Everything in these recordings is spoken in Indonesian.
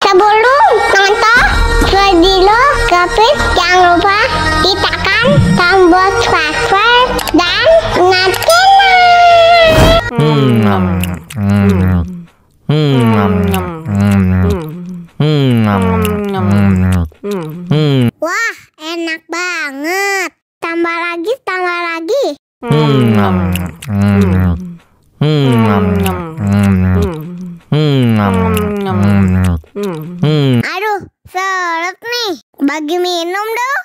Sebelum nonton video Gapit, jangan lupa tekan tombol subscribe dan nyalakan. Wah, enak banget. Tambah lagi, tambah lagi. Aduh, seret nih. Bagi minum dong.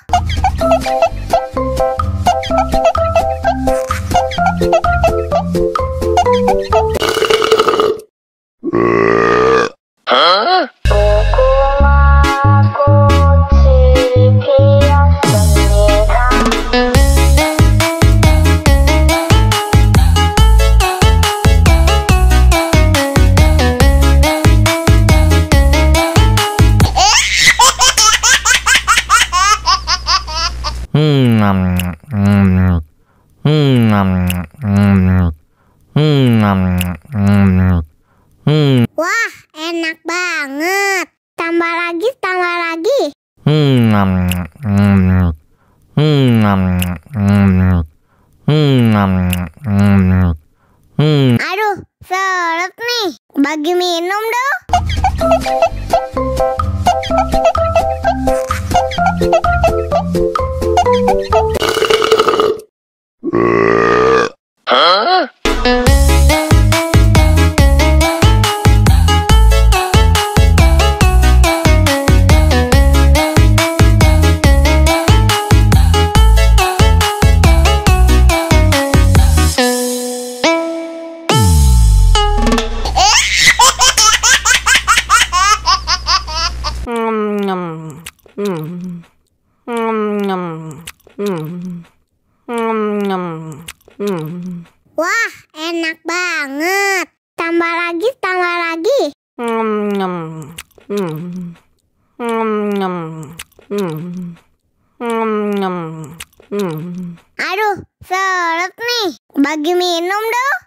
Wah, enak banget. Tambah lagi, tambah lagi. Aduh, seret nih. Bagi minum dong. Wah, enak banget. Tambah lagi, tambah lagi. Aduh, seret nih. Bagi minum dong.